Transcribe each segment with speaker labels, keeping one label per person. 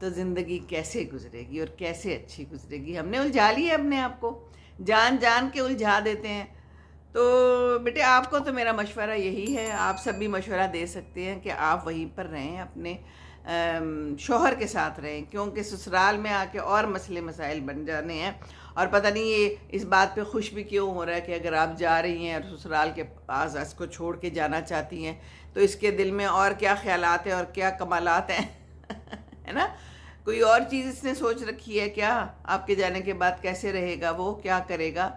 Speaker 1: تو زندگی کیسے گزرے گی اور کیسے اچھی گزرے گی. ہم نے الجھا لیا اپنے آپ کو, جان جان کے الجھا دیتے ہیں. تو بیٹے آپ کو تو میرا مشورہ یہی ہے, آپ سب بھی مشورہ دے سکتے ہیں کہ آپ وہیں پر رہیں, اپنے شوہر کے ساتھ رہیں, کیونکہ سسرال میں آ کے اور مسئلے مسائل بن جانے ہیں. اور پتہ نہیں یہ اس بات پہ خوش بھی کیوں ہو رہا ہے کہ اگر آپ جا رہی ہیں اور سسرال کے پاس اس کو چھوڑ کے جانا چاہتی ہیں تو اس کے دل میں اور کیا خیالات ہیں اور کیا کمالات ہیں ہے نا. کوئی اور چیز اس نے سوچ رکھی ہے کیا, آپ کے جانے کے بعد کیسے رہے گا, وہ کیا کرے گا.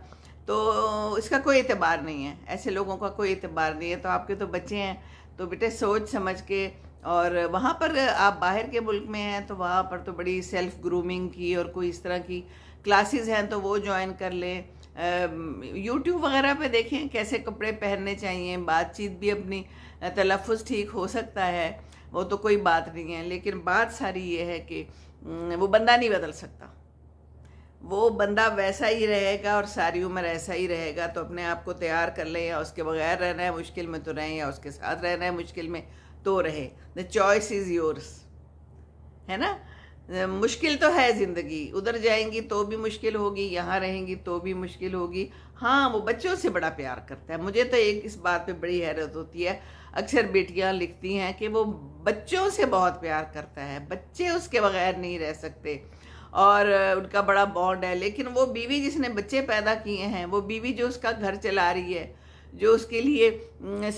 Speaker 1: تو اس کا کوئی اعتبار نہیں ہے, ایسے لوگوں کا کوئی اعتبار نہیں ہے. تو آپ کے تو بچے ہیں, تو بیٹے سوچ سمجھ کے. اور وہاں پر آپ باہر کے ملک میں ہیں تو وہاں پر تو بڑی سیلف گرومنگ کی اور کوئی اس طرح کی کلاسز ہیں تو وہ جوائن کر لیں. یوٹیوب وغیرہ پہ دیکھیں کیسے کپڑے پہننے چاہیے, بات چیت بھی اپنی تلفظ ٹھیک ہو سکتا ہے, وہ تو کوئی بات نہیں ہے. لیکن بات ساری یہ ہے کہ وہ بندہ نہیں بدل سکتا, وہ بندہ ویسا ہی رہے گا اور ساری عمر ایسا ہی رہے گا. تو اپنے آپ کو تیار کر لیں, یا اس کے بغیر رہنا ہے مشکل میں تو رہیں, یا اس کے ساتھ رہنا ہے مشکل میں تو رہے. دا چوائس از یورس, ہے نا. مشکل تو ہے زندگی, ادھر جائیں گی تو بھی مشکل ہوگی, یہاں رہیں گی تو بھی مشکل ہوگی. ہاں وہ بچوں سے بڑا پیار کرتا ہے. مجھے تو ایک اس بات پہ بڑی حیرت ہوتی ہے, اکثر بیٹیاں لکھتی ہیں کہ وہ بچوں سے بہت پیار کرتا ہے, بچے اس کے بغیر نہیں رہ سکتے اور ان کا بڑا بانڈ ہے. لیکن وہ بیوی جس نے بچے پیدا کیے ہیں, وہ بیوی جو اس کا گھر چلا رہی ہے, جو اس کے لیے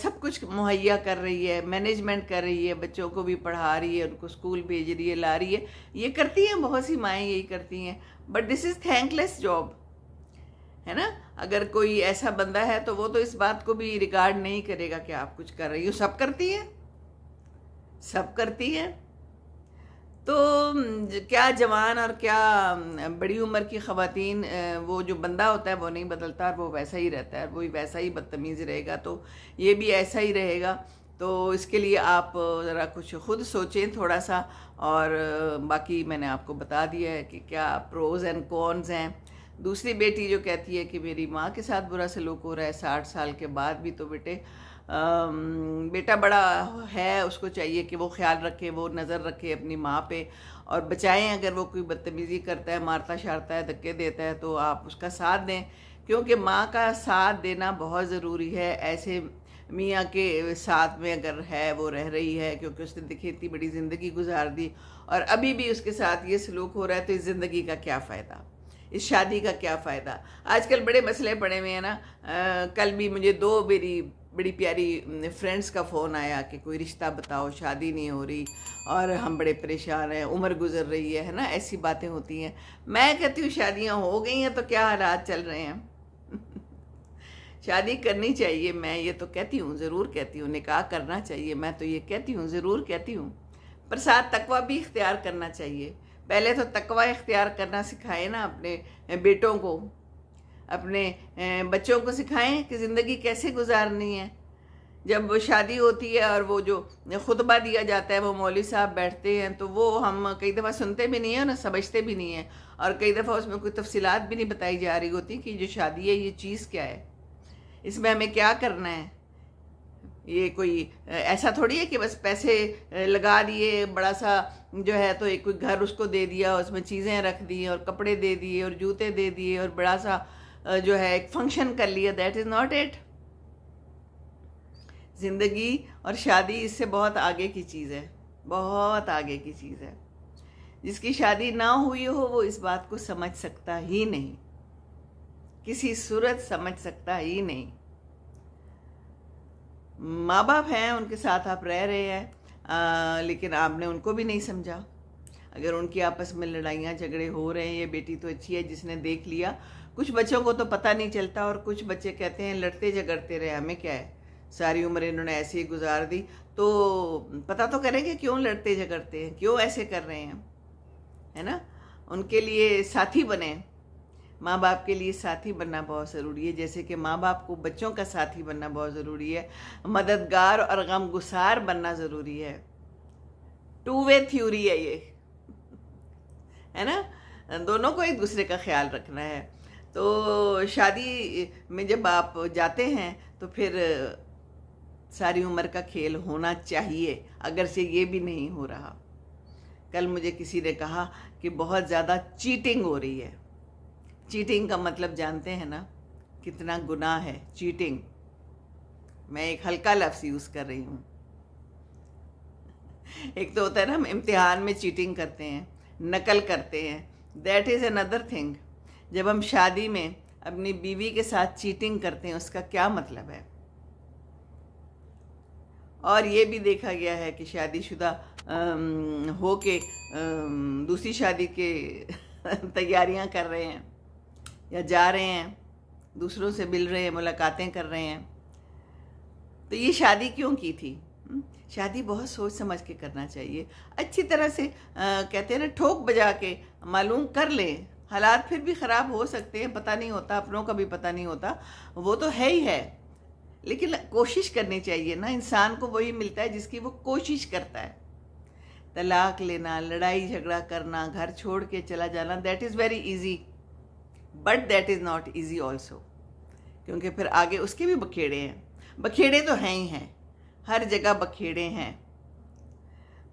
Speaker 1: سب کچھ مہیا کر رہی ہے, مینجمنٹ کر رہی ہے, بچوں کو بھی پڑھا رہی ہے, ان کو اسکول بھیج رہی ہے, لا رہی ہے, یہ کرتی ہیں بہت سی مائیں یہی کرتی ہیں. But this is thank less job, ہے نا. اگر کوئی ایسا بندہ ہے تو وہ تو اس بات کو بھی ریگارڈ نہیں کرے گا کہ آپ کچھ کر رہی ہو. سب کرتی ہیں, سب کرتی ہیں. تو کیا جوان اور کیا بڑی عمر کی خواتین, وہ جو بندہ ہوتا ہے وہ نہیں بدلتا, اور وہ ویسا ہی رہتا ہے, وہی ویسا ہی بدتمیز رہے گا, تو یہ بھی ایسا ہی رہے گا. تو اس کے لیے آپ ذرا کچھ خود سوچیں تھوڑا سا. اور باقی میں نے آپ کو بتا دیا ہے کہ کیا پروز اینڈ کونز ہیں. دوسری بیٹی جو کہتی ہے کہ میری ماں کے ساتھ برا سلوک ہو رہا ہے 60 سال کے بعد بھی, تو بیٹا بڑا ہے, اس کو چاہیے کہ وہ خیال رکھے, وہ نظر رکھے اپنی ماں پہ, اور بچائیں اگر وہ کوئی بدتمیزی کرتا ہے, مارتا شارتا ہے, دھکے دیتا ہے, تو آپ اس کا ساتھ دیں, کیونکہ ماں کا ساتھ دینا بہت ضروری ہے. ایسے میاں کے ساتھ میں اگر ہے وہ رہ رہی ہے, کیونکہ اس نے دیکھیں اتنی بڑی زندگی گزار دی اور ابھی بھی اس کے ساتھ یہ سلوک ہو رہا ہے, تو اس زندگی کا کیا فائدہ, اس شادی کا کیا فائدہ. آج کل بڑے مسئلے پڑے ہوئے ہیں نا. کل بھی مجھے 2 میری بڑی پیاری فرینڈس کا فون آیا کہ کوئی رشتہ بتاؤ, شادی نہیں ہو رہی اور ہم بڑے پریشان ہیں, عمر گزر رہی ہے نا, ایسی باتیں ہوتی ہیں. میں کہتی ہوں شادیاں ہو گئی ہیں تو کیا حالات چل رہے ہیں شادی کرنی چاہیے, میں یہ تو کہتی ہوں, ضرور کہتی ہوں, نکاح کرنا چاہیے, میں تو یہ کہتی ہوں, ضرور کہتی ہوں, پر ساتھ تقویٰ بھی اختیار کرنا چاہیے. پہلے تو تقویٰ اختیار کرنا سکھائیں نا اپنے بیٹوں کو, اپنے بچوں کو سکھائیں کہ زندگی کیسے گزارنی ہے. جب وہ شادی ہوتی ہے اور وہ جو خطبہ دیا جاتا ہے, وہ مولوی صاحب بیٹھتے ہیں, تو وہ ہم کئی دفعہ سنتے بھی نہیں ہیں اور سمجھتے بھی نہیں ہیں, اور کئی دفعہ اس میں کوئی تفصیلات بھی نہیں بتائی جا رہی ہوتی کہ جو شادی ہے یہ چیز کیا ہے, اس میں ہمیں کیا کرنا ہے. یہ کوئی ایسا تھوڑی ہے کہ بس پیسے لگا دیے, بڑا سا جو ہے تو ایک کوئی گھر اس کو دے دیا, اس میں چیزیں رکھ دی اور کپڑے دے دیے اور جوتے دے دیے اور بڑا سا جو ہے ایک فنکشن کر لیا. That is not it. زندگی اور شادی اس سے بہت آگے کی چیز ہے, بہت آگے کی چیز ہے. جس کی شادی نہ ہوئی ہو وہ اس بات کو سمجھ سکتا ہی نہیں, کسی صورت سمجھ سکتا ہی نہیں. ماں باپ ہیں, ان کے ساتھ آپ رہ رہے ہیں, لیکن آپ نے ان کو بھی نہیں سمجھا. اگر ان کی آپس میں لڑائیاں جھگڑے ہو رہے ہیں, یہ بیٹی تو اچھی ہے جس نے دیکھ لیا. کچھ بچوں کو تو پتہ نہیں چلتا, اور کچھ بچے کہتے ہیں لڑتے جھگڑتے رہے, ہمیں کیا ہے, ساری عمر انہوں نے ایسے ہی گزار دی. تو پتہ تو کریں کہ کیوں لڑتے جھگڑتے ہیں, کیوں ایسے کر رہے ہیں, ہے نا. ان کے لیے ساتھی بنیں. ماں باپ کے لیے ساتھی بننا بہت ضروری ہے, جیسے کہ ماں باپ کو بچوں کا ساتھی بننا بہت ضروری ہے, مددگار اور غم گسار بننا ضروری ہے. 2 وے تھیوری ہے یہ, ہے نا. دونوں کو ایک دوسرے کا خیال رکھنا ہے. تو شادی میں جب آپ جاتے ہیں تو پھر ساری عمر کا کھیل ہونا چاہیے, اگر سے یہ بھی نہیں ہو رہا. کل مجھے کسی نے کہا کہ بہت زیادہ چیٹنگ ہو رہی ہے. چیٹنگ کا مطلب جانتے ہیں نا کتنا گناہ ہے چیٹنگ. میں ایک ہلکا لفظ یوز کر رہی ہوں. ایک تو ہوتا ہے نا ہم امتحان میں چیٹنگ کرتے ہیں, نقل کرتے ہیں, دیٹ از اندر تھنگ. جب ہم شادی میں اپنی بیوی کے ساتھ چیٹنگ کرتے ہیں اس کا کیا مطلب ہے؟ اور یہ بھی دیکھا گیا ہے کہ شادی شدہ ہو کے دوسری شادی کے تیاریاں کر رہے ہیں یا جا رہے ہیں, دوسروں سے مل رہے ہیں, ملاقاتیں کر رہے ہیں. تو یہ شادی کیوں کی تھی؟ شادی بہت سوچ سمجھ کے کرنا چاہیے, اچھی طرح سے کہتے ہیں نا ٹھوک بجا کے معلوم کر لیں. حالات پھر بھی خراب ہو سکتے ہیں, پتہ نہیں ہوتا, اپنوں کا بھی پتہ نہیں ہوتا, وہ تو ہے ہی ہے, لیکن کوشش کرنی چاہیے نا. انسان کو وہی ملتا ہے جس کی وہ کوشش کرتا ہے. طلاق لینا, لڑائی جھگڑا کرنا, گھر چھوڑ کے چلا جانا, that is very easy, but that is not easy also, کیونکہ پھر آگے اس کے بھی بکھیڑے ہیں. بکھیڑے تو ہیں ہی ہیں, ہر جگہ بکھیڑے ہیں.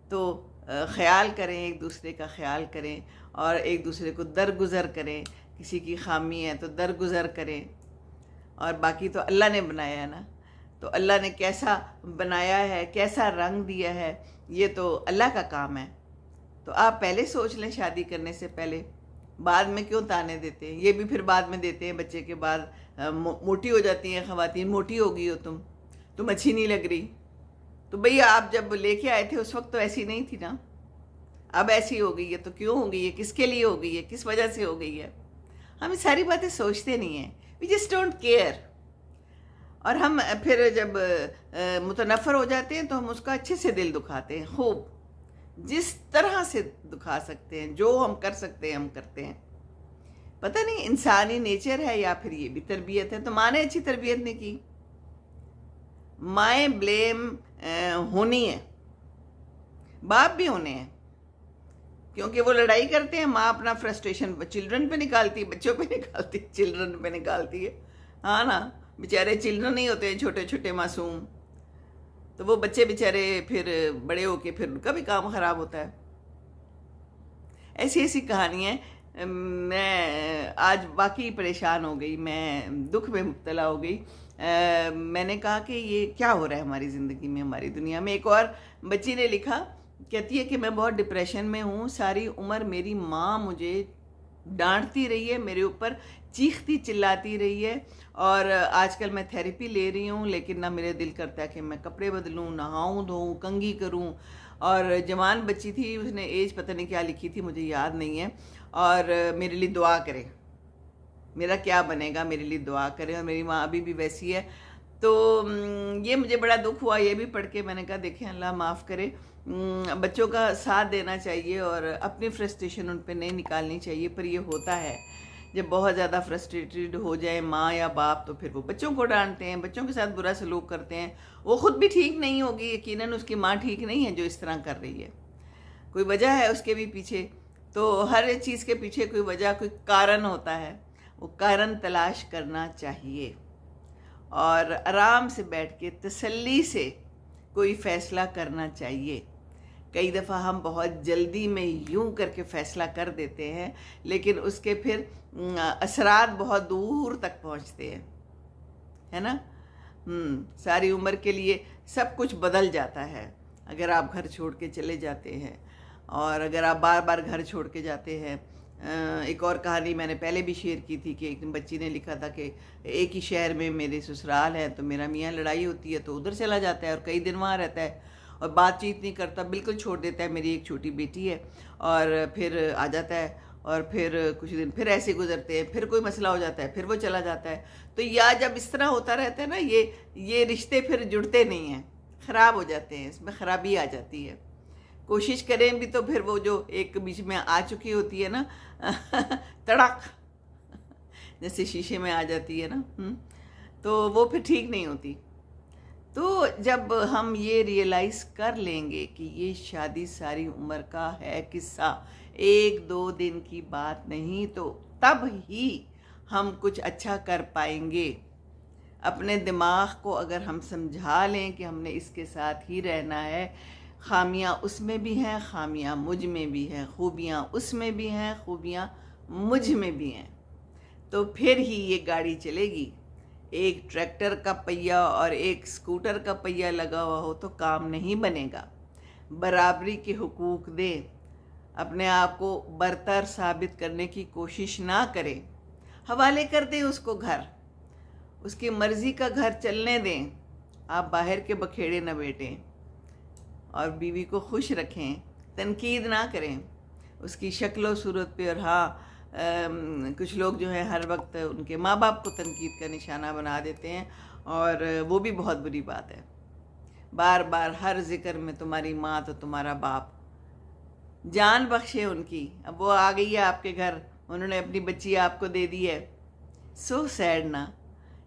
Speaker 1: تو خیال کریں, ایک دوسرے کا خیال کریں اور ایک دوسرے کو درگزر کریں. کسی کی خامی ہے تو درگزر کریں. اور باقی تو اللہ نے بنایا ہے نا, تو اللہ نے کیسا بنایا ہے, کیسا رنگ دیا ہے, یہ تو اللہ کا کام ہے. تو آپ پہلے سوچ لیں شادی کرنے سے پہلے. بعد میں کیوں تانے دیتے ہیں؟ یہ بھی پھر بعد میں دیتے ہیں بچے کے بعد. موٹی ہو جاتی ہیں خواتین, موٹی ہو گئی ہو تم اچھی نہیں لگ رہی. تو بھئی آپ جب لے کے آئے تھے اس وقت تو ایسی نہیں تھی نا, اب ایسی ہو گئی ہے. تو کیوں ہو گئی ہے, کس کے لیے ہو گئی ہے, کس وجہ سے ہو گئی ہے؟ ہم یہ ساری باتیں سوچتے نہیں ہیں. We just don't care. اور ہم پھر جب متنفر ہو جاتے ہیں تو ہم اس کا اچھے سے دل دکھاتے ہیں, خوب جس طرح سے دکھا سکتے ہیں, جو ہم کر سکتے ہیں ہم کرتے ہیں. پتہ نہیں انسانی نیچر ہے یا پھر یہ بھی تربیت ہے. تو ماں نے اچھی تربیت نہیں کی. مائیں بلیم ہونی ہے, باپ بھی ہونے ہیں, کیونکہ وہ لڑائی کرتے ہیں. ماں اپنا فرسٹریشن چلڈرن پہ نکالتی, بچوں پہ نکالتی, چلڈرن پہ نکالتی ہے. ہاں نا, بیچارے چلڈرن نہیں ہوتے ہیں, چھوٹے چھوٹے معصوم. تو وہ بچے بیچارے پھر بڑے ہو کے پھر ان کا بھی کام خراب ہوتا ہے. ایسی ایسی کہانیاں. میں آج واقعی پریشان ہو گئی, میں دکھ میں مبتلا ہو گئی. میں نے کہا کہ یہ کیا ہو رہا ہے ہماری زندگی میں, ہماری دنیا میں. ایک اور بچی نے لکھا, کہتی ہے کہ میں بہت ڈپریشن میں ہوں. ساری عمر میری ماں مجھے ڈانٹتی رہی ہے, میرے اوپر چیختی چلاتی رہی ہے, اور آج کل میں تھیراپی لے رہی ہوں, لیکن نہ میرے دل کرتا ہے کہ میں کپڑے بدلوں, نہاؤں دھوؤں, کنگھی کروں. اور جوان بچی تھی, اس نے ایج پتہ نہیں کیا لکھی تھی, مجھے یاد نہیں ہے. اور میرے لیے دعا کرے, میرا کیا بنے گا, میرے لیے دعا کرے. اور میری ماں ابھی بھی ویسی ہے. تو یہ مجھے بڑا دکھ ہوا یہ بھی پڑھ کے. میں نے کہا دیکھیں اللہ معاف کرے, بچوں کا ساتھ دینا چاہیے اور اپنی فرسٹریشن ان پہ نہیں نکالنی چاہیے. پر یہ ہوتا ہے جب بہت زیادہ فرسٹریٹڈ ہو جائے ماں یا باپ, تو پھر وہ بچوں کو ڈانٹتے ہیں, بچوں کے ساتھ برا سلوک کرتے ہیں. وہ خود بھی ٹھیک نہیں ہوگی, یقیناً اس کی ماں ٹھیک نہیں ہے جو اس طرح کر رہی ہے. کوئی وجہ ہے اس کے بھی پیچھے. تو ہر چیز کے پیچھے کوئی وجہ, کوئی کارن ہوتا ہے. وہ کارن تلاش کرنا چاہیے اور آرام سے بیٹھ کے تسلی سے کوئی فیصلہ کرنا چاہیے. کئی دفعہ ہم بہت جلدی میں یوں کر کے فیصلہ کر دیتے ہیں, لیکن اس کے پھر اثرات بہت دور تک پہنچتے ہیں, ہے نا. ساری عمر کے لیے سب کچھ بدل جاتا ہے اگر آپ گھر چھوڑ کے چلے جاتے ہیں, اور اگر آپ بار بار گھر چھوڑ کے جاتے ہیں. ایک اور کہانی میں نے پہلے بھی شیئر کی تھی کہ ایک بچی نے لکھا تھا کہ ایک ہی شہر میں میرے سسرال ہے, تو میرا میاں لڑائی ہوتی ہے تو ادھر چلا جاتا ہے اور کئی دن وہاں رہتا ہے اور بات چیت نہیں کرتا, بالکل چھوڑ دیتا ہے. میری ایک چھوٹی بیٹی ہے, اور پھر آ جاتا ہے, اور پھر کچھ دن پھر ایسے گزرتے ہیں, پھر کوئی مسئلہ ہو جاتا ہے, پھر وہ چلا جاتا ہے. تو یا جب اس طرح ہوتا رہتا ہے نا, یہ رشتے پھر جڑتے نہیں ہیں, خراب ہو جاتے ہیں, اس میں خرابی آ جاتی ہے. کوشش کریں بھی تو پھر وہ جو ایک بیچ میں آ چکی ہوتی ہے نا تڑک, جیسے شیشے میں آ جاتی ہے نا, تو وہ پھر ٹھیک نہیں ہوتی. تو جب ہم یہ ریئلائز کر لیں گے کہ یہ شادی ساری عمر کا ہے قصہ, 1-2 دن کی بات نہیں, تو تب ہی ہم کچھ اچھا کر پائیں گے. اپنے دماغ کو اگر ہم سمجھا لیں کہ ہم نے اس کے ساتھ ہی رہنا ہے, خامیاں اس میں بھی ہیں، خامیاں مجھ میں بھی ہیں، خوبیاں اس میں بھی ہیں، خوبیاں مجھ میں بھی ہیں، تو پھر ہی یہ گاڑی چلے گی۔ ایک ٹریکٹر کا پہیہ اور ایک اسکوٹر کا پہیہ لگا ہوا ہو تو کام نہیں بنے گا۔ برابری کے حقوق دیں، اپنے آپ کو برتر ثابت کرنے کی کوشش نہ کریں، حوالے کر دیں اس کو گھر، اس کی مرضی کا گھر چلنے دیں، آپ باہر کے بکھیڑے نہ بیٹھیں، اور بیوی کو خوش رکھیں، تنقید نہ کریں اس کی شکل و صورت پہ۔ اور ہاں، کچھ لوگ جو ہیں ہر وقت ان کے ماں باپ کو تنقید کا نشانہ بنا دیتے ہیں، اور وہ بھی بہت بری بات ہے۔ بار بار ہر ذکر میں تمہاری ماں تو تمہارا باپ، جان بخشے ان کی، اب وہ آ گئی ہے آپ کے گھر، انہوں نے اپنی بچی آپ کو دے دی ہے۔ سو سیڈ نا،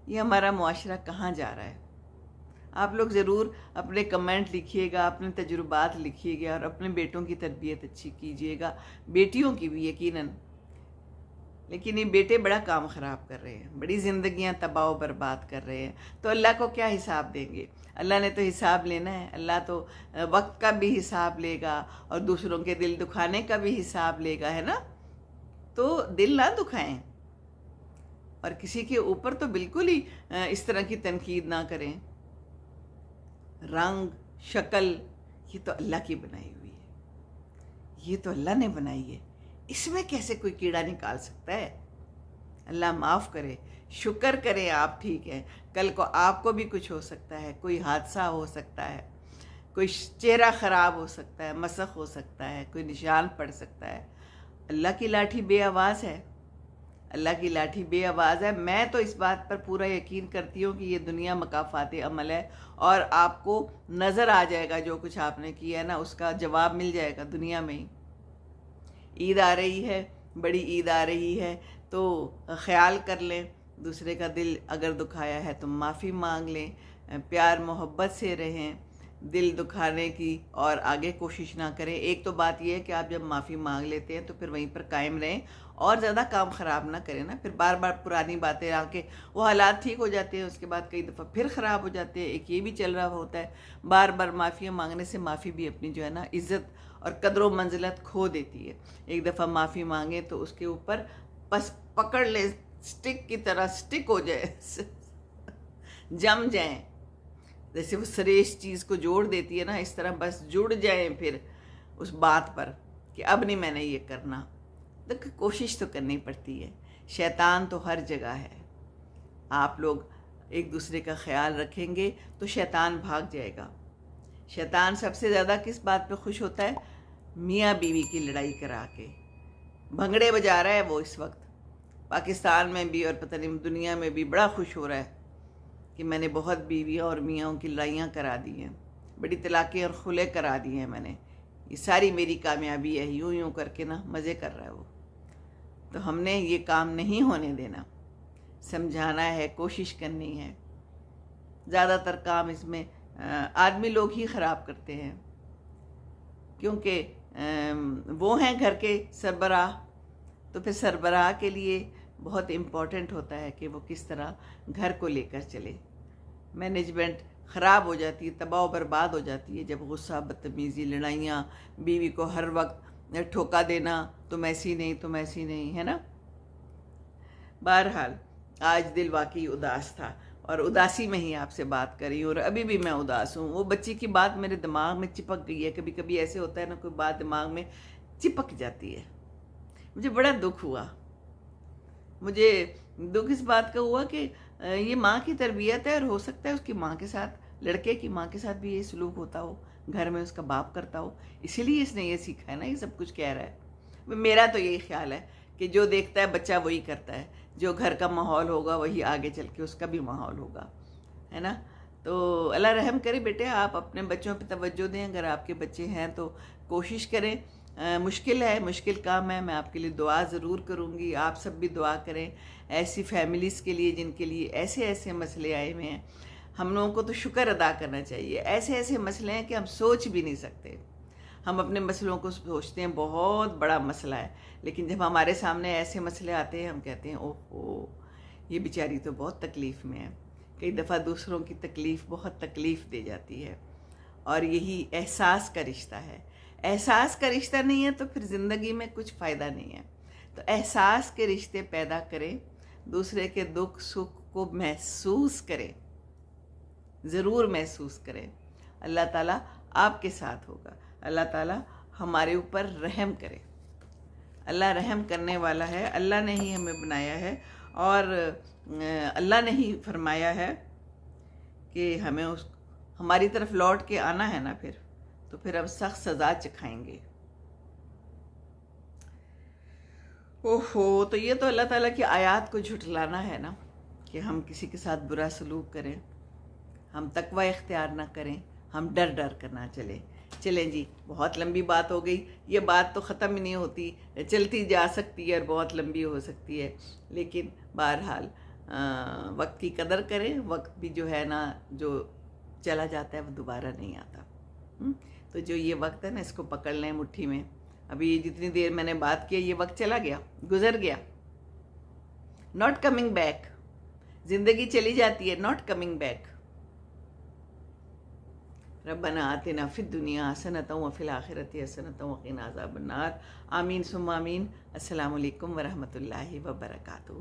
Speaker 1: یہ ہمارا معاشرہ کہاں جا رہا ہے؟ آپ لوگ ضرور اپنے کمنٹ لکھیے گا، اپنے تجربات لکھیے گا، اور اپنے بیٹوں کی تربیت اچھی کیجیے گا، بیٹیوں کی بھی یقیناً۔ لیکن یہ بیٹے بڑا کام خراب کر رہے ہیں، بڑی زندگیاں تباہ و برباد کر رہے ہیں، تو اللہ کو کیا حساب دیں گے؟ اللہ نے تو حساب لینا ہے، اللہ تو وقت کا بھی حساب لے گا، اور دوسروں کے دل دکھانے کا بھی حساب لے گا، ہے نا؟ تو دل نہ دکھائیں، اور کسی کے اوپر تو بالکل ہی اس طرح کی تنقید نہ کریں۔ رنگ، شکل، یہ تو اللہ کی بنائی ہوئی ہے، یہ تو اللہ نے بنائی ہے، اس میں کیسے کوئی کیڑا نکال سکتا ہے؟ اللہ معاف کرے، شکر کریں آپ ٹھیک ہیں، کل کو آپ کو بھی کچھ ہو سکتا ہے، کوئی حادثہ ہو سکتا ہے، کوئی چہرہ خراب ہو سکتا ہے، مسخ ہو سکتا ہے، کوئی نشان پڑ سکتا ہے۔ اللہ کی لاٹھی بے آواز ہے، اللہ کی لاٹھی بے آواز ہے۔ میں تو اس بات پر پورا یقین کرتی ہوں کہ یہ دنیا مکافات عمل ہے، اور آپ کو نظر آ جائے گا جو کچھ آپ نے کیا ہے نا، اس کا جواب مل جائے گا دنیا میں ہی۔ عید آ رہی ہے، بڑی عید آ رہی ہے، تو خیال کر لیں، دوسرے کا دل اگر دکھایا ہے تو معافی مانگ لیں، پیار محبت سے رہیں، دل دکھانے کی اور آگے کوشش نہ کریں۔ ایک تو بات یہ ہے کہ آپ جب معافی مانگ لیتے ہیں تو پھر وہیں پر قائم رہیں، اور زیادہ کام خراب نہ کریں نا، پھر بار بار پرانی باتیں آ کے وہ حالات ٹھیک ہو جاتے ہیں، اس کے بعد کئی دفعہ پھر خراب ہو جاتے ہیں۔ ایک یہ بھی چل رہا ہوتا ہے، بار بار معافیاں مانگنے سے معافی بھی اپنی جو ہے نا عزت اور قدر و منزلت کھو دیتی ہے۔ ایک دفعہ معافی مانگیں تو اس کے اوپر بس پکڑ لیں، سٹک کی طرح سٹک ہو جائے، جم جائیں، جیسے وہ سریش چیز کو جوڑ دیتی ہے نا، اس طرح بس جڑ جائیں پھر اس بات پر کہ اب نہیں میں نے یہ کرنا۔ تو کوشش تو کرنی پڑتی ہے، شیطان تو ہر جگہ ہے، آپ لوگ ایک دوسرے کا خیال رکھیں گے تو شیطان بھاگ جائے گا۔ شیطان سب سے زیادہ کس بات پہ خوش ہوتا ہے؟ میاں بیوی کی لڑائی کرا کے بھنگڑے بجا رہا ہے وہ اس وقت، پاکستان میں بھی اور پتہ نہیں دنیا میں بھی بڑا خوش ہو رہا ہے کہ میں نے بہت بیویاں اور میاں کی لڑائیاں کرا دی ہیں، بڑی طلاقیں اور خلع کرا دی ہیں میں نے، یہ ساری میری کامیابی ہے، یوں یوں کر کے نا مزے کر رہا ہے وہ۔ تو ہم نے یہ کام نہیں ہونے دینا، سمجھانا ہے، کوشش کرنی ہے۔ زیادہ تر کام اس میں آدمی لوگ ہی خراب کرتے ہیں، کیونکہ وہ ہیں گھر کے سربراہ، تو پھر سربراہ کے لیے بہت امپورٹنٹ ہوتا ہے کہ وہ کس طرح گھر کو لے کر چلے۔ مینجمنٹ خراب ہو جاتی ہے، تباہ و برباد ہو جاتی ہے جب غصہ، بدتمیزی، لڑائیاں، بیوی کو ہر وقت ٹھوکا دینا، تم ایسی نہیں، تم ایسی نہیں، ہے نا۔ بہرحال آج دل واقعی اداس تھا، اور اداسی میں ہی آپ سے بات کری ہوں، اور ابھی بھی میں اداس ہوں۔ وہ بچی کی بات میرے دماغ میں چپک گئی ہے، کبھی کبھی ایسے ہوتا ہے نا، کوئی بات دماغ میں چپک جاتی ہے۔ مجھے بڑا دکھ ہوا، مجھے دکھ اس بات کا ہوا کہ یہ ماں کی تربیت ہے، اور ہو سکتا ہے اس کی ماں کے ساتھ، لڑکے کی ماں کے ساتھ بھی یہ سلوک ہوتا ہو، گھر میں اس کا باپ کرتا ہو، اسی لیے اس نے یہ سیکھا ہے نا، یہ سب کچھ کہہ رہا ہے۔ میرا تو یہی خیال ہے کہ جو دیکھتا ہے بچہ وہی کرتا ہے، جو گھر کا ماحول ہوگا وہی آگے چل کے اس کا بھی ماحول ہوگا، ہے نا۔ تو اللہ رحم کرے بیٹے، آپ اپنے بچوں پہ توجہ دیں، اگر آپ کے بچے ہیں تو کوشش کریں۔ مشکل ہے، مشکل کام ہے، میں آپ کے لیے دعا ضرور کروں گی، آپ سب بھی دعا کریں ایسی فیملیز کے لیے جن کے لیے ایسے ایسے مسئلے آئے ہوئے ہیں۔ ہم لوگوں کو تو شکر ادا کرنا چاہیے، ایسے ایسے مسئلے ہیں کہ ہم سوچ بھی نہیں سکتے۔ ہم اپنے مسئلوں کو سوچتے ہیں بہت بڑا مسئلہ ہے، لیکن جب ہمارے سامنے ایسے مسئلے آتے ہیں ہم کہتے ہیں اوہ یہ بیچاری تو بہت تکلیف میں ہے۔ کئی دفعہ دوسروں کی تکلیف بہت تکلیف دے جاتی ہے، اور یہی احساس کا رشتہ ہے. احساس کا رشتہ نہیں ہے تو پھر زندگی میں کچھ فائدہ نہیں ہے. تو احساس کے رشتے پیدا کریں, دوسرے کے دکھ سکھ کو محسوس کریں, ضرور محسوس کریں. اللہ تعالیٰ آپ کے ساتھ ہوگا. اللہ تعالیٰ ہمارے اوپر رحم کرے. اللہ رحم کرنے والا ہے. اللہ نے ہی ہمیں بنایا ہے, اور اللہ نے ہی فرمایا ہے کہ ہمیں ہماری طرف لوٹ کے آنا ہے نا, تو پھر اب سخت سزا چکھائیں گے. اوہو, تو یہ تو اللہ تعالیٰ کی آیات کو جھٹلانا ہے نا, کہ ہم کسی کے ساتھ برا سلوک کریں, ہم تقوی اختیار نہ کریں, ہم ڈر کر نہ چلیں. چلیں جی, بہت لمبی بات ہو گئی. یہ بات تو ختم ہی نہیں ہوتی, چلتی جا سکتی ہے اور بہت لمبی ہو سکتی ہے. لیکن بہرحال وقت کی قدر کریں. وقت بھی جو ہے نا, جو چلا جاتا ہے وہ دوبارہ نہیں آتا. تو جو یہ وقت ہے نا, اس کو پکڑ لیں مٹھی میں. ابھی جتنی دیر میں نے بات کی, یہ وقت چلا گیا, گزر گیا, ناٹ کمنگ بیک. زندگی چلی جاتی ہے, ناٹ کمنگ بیک. ربنا آتنا فی الدنیا حسنۃ وفی الآخرۃ حسنۃ وقنا عذاب النار. آمین ثم آمین. السلام علیکم ورحمۃ اللہ وبرکاتہ.